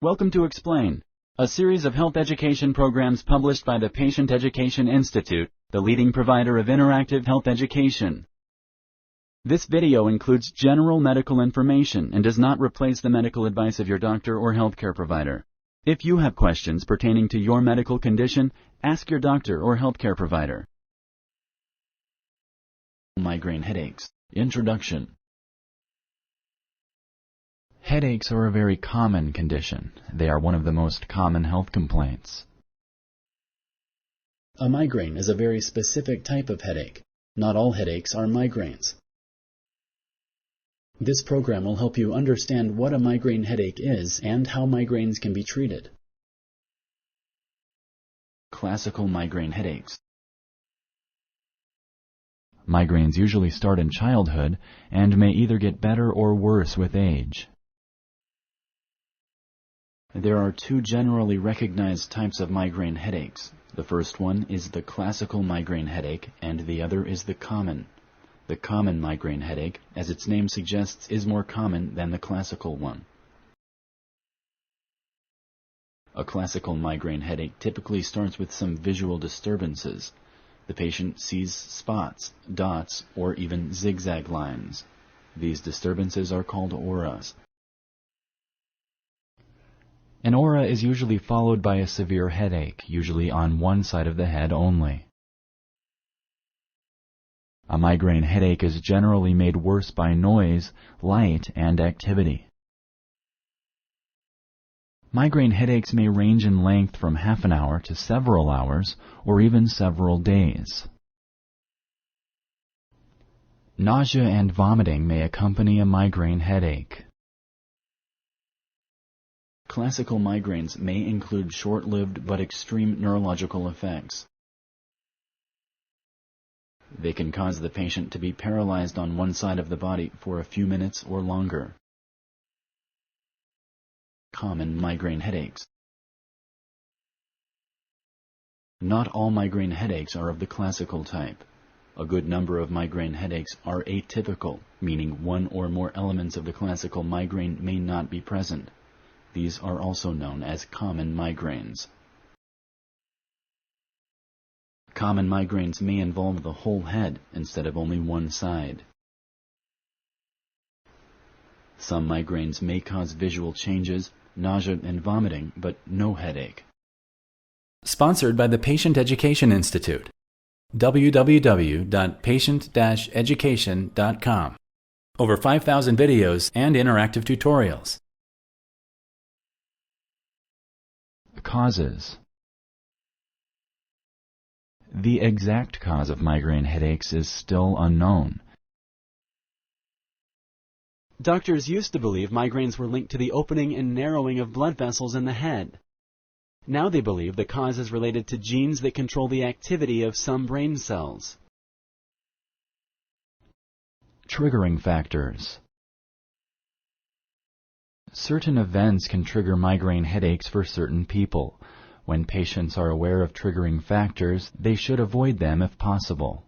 Welcome to Explain, a series of health education programs published by the Patient Education Institute, the leading provider of interactive health education. This video includes general medical information and does not replace the medical advice of your doctor or healthcare provider. If you have questions pertaining to your medical condition, ask your doctor or healthcare provider. Migraine headaches. Introduction. Headaches are a very common condition. They are one of the most common health complaints. A migraine is a very specific type of headache. Not all headaches are migraines. This program will help you understand what a migraine headache is and how migraines can be treated. Classical migraine headaches. Migraines usually start in childhood and may either get better or worse with age. There are two generally recognized types of migraine headaches. The first one is the classical migraine headache, and the other is the common. The common migraine headache, as its name suggests, is more common than the classical one. A classical migraine headache typically starts with some visual disturbances. The patient sees spots, dots, or even zigzag lines. These disturbances are called auras. An aura is usually followed by a severe headache, usually on one side of the head only. A migraine headache is generally made worse by noise, light, and activity. Migraine headaches may range in length from half an hour to several hours, or even several days. Nausea and vomiting may accompany a migraine headache. Classical migraines may include short-lived but extreme neurological effects. They can cause the patient to be paralyzed on one side of the body for a few minutes or longer. Common migraine headaches. Not all migraine headaches are of the classical type. A good number of migraine headaches are atypical, meaning one or more elements of the classical migraine may not be present. These are also known as common migraines. Common migraines may involve the whole head instead of only one side. Some migraines may cause visual changes, nausea and vomiting, but no headache. Sponsored by the Patient Education Institute. www.patient-education.com. Over 5,000 videos and interactive tutorials. Causes. The exact cause of migraine headaches is still unknown. Doctors used to believe migraines were linked to the opening and narrowing of blood vessels in the head. Now they believe the cause is related to genes that control the activity of some brain cells. Triggering factors. Certain events can trigger migraine headaches for certain people. When patients are aware of triggering factors, they should avoid them if possible.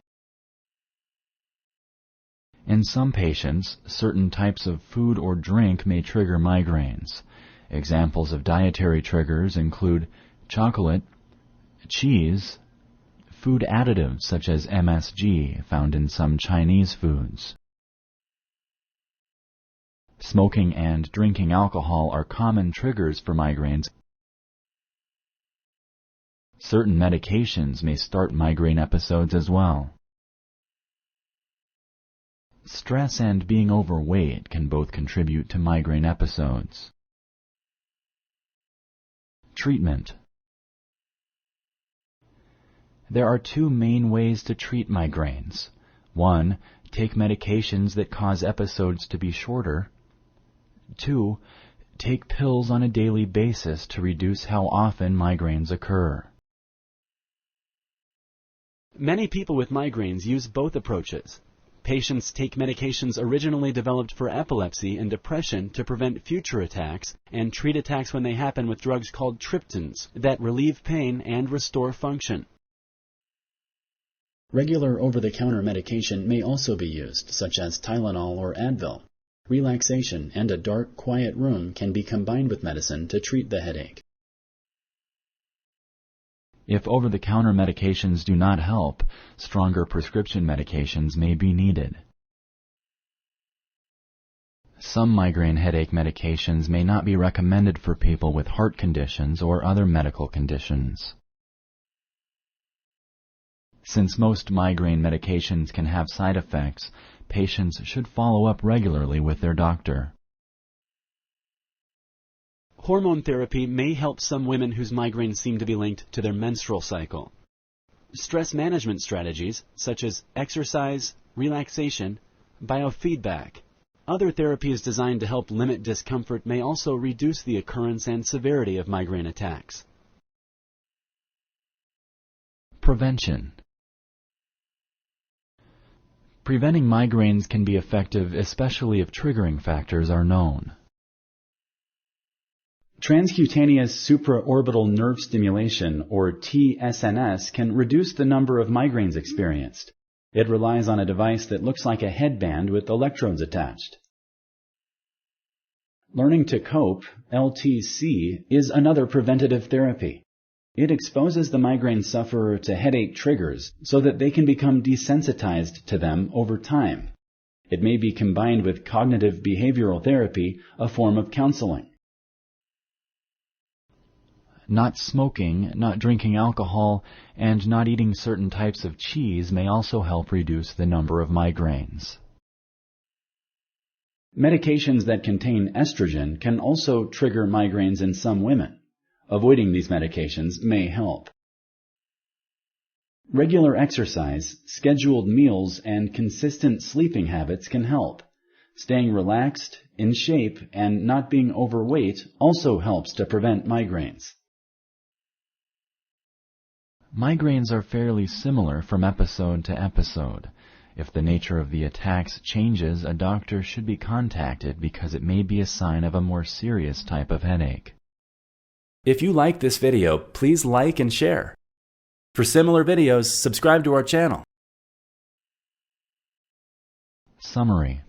In some patients, certain types of food or drink may trigger migraines. Examples of dietary triggers include chocolate, cheese, food additives such as MSG found in some Chinese foods. Smoking and drinking alcohol are common triggers for migraines. Certain medications may start migraine episodes as well. Stress and being overweight can both contribute to migraine episodes. Treatment. There are two main ways to treat migraines. 1. Take medications that cause episodes to be shorter. 2. Take pills on a daily basis to reduce how often migraines occur. Many people with migraines use both approaches. Patients take medications originally developed for epilepsy and depression to prevent future attacks and treat attacks when they happen with drugs called triptans that relieve pain and restore function. Regular over-the-counter medication may also be used, such as Tylenol or Advil. Relaxation and a dark, quiet room can be combined with medicine to treat the headache. If over-the-counter medications do not help, stronger prescription medications may be needed. Some migraine headache medications may not be recommended for people with heart conditions or other medical conditions. Since most migraine medications can have side effects, patients should follow up regularly with their doctor. Hormone therapy may help some women whose migraines seem to be linked to their menstrual cycle. Stress management strategies, such as exercise, relaxation, biofeedback. Other therapies designed to help limit discomfort may also reduce the occurrence and severity of migraine attacks. Prevention. Preventing migraines can be effective, especially if triggering factors are known. Transcutaneous supraorbital nerve stimulation, or TSNS, can reduce the number of migraines experienced. It relies on a device that looks like a headband with electrodes attached. Learning to cope, LTC, is another preventative therapy. It exposes the migraine sufferer to headache triggers so that they can become desensitized to them over time. It may be combined with cognitive behavioral therapy, a form of counseling. Not smoking, not drinking alcohol, and not eating certain types of cheese may also help reduce the number of migraines. Medications that contain estrogen can also trigger migraines in some women. Avoiding these medications may help. Regular exercise, scheduled meals, and consistent sleeping habits can help. Staying relaxed, in shape, and not being overweight also helps to prevent migraines. Migraines are fairly similar from episode to episode. If the nature of the attacks changes, a doctor should be contacted because it may be a sign of a more serious type of headache. If you like this video, please like and share. For similar videos, subscribe to our channel. Summary.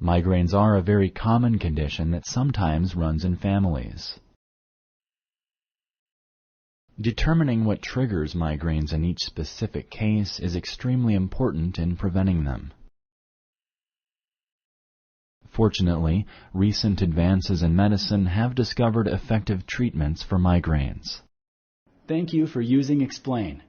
Migraines are a very common condition that sometimes runs in families. Determining what triggers migraines in each specific case is extremely important in preventing them. Fortunately, recent advances in medicine have discovered effective treatments for migraines. Thank you for using Explain.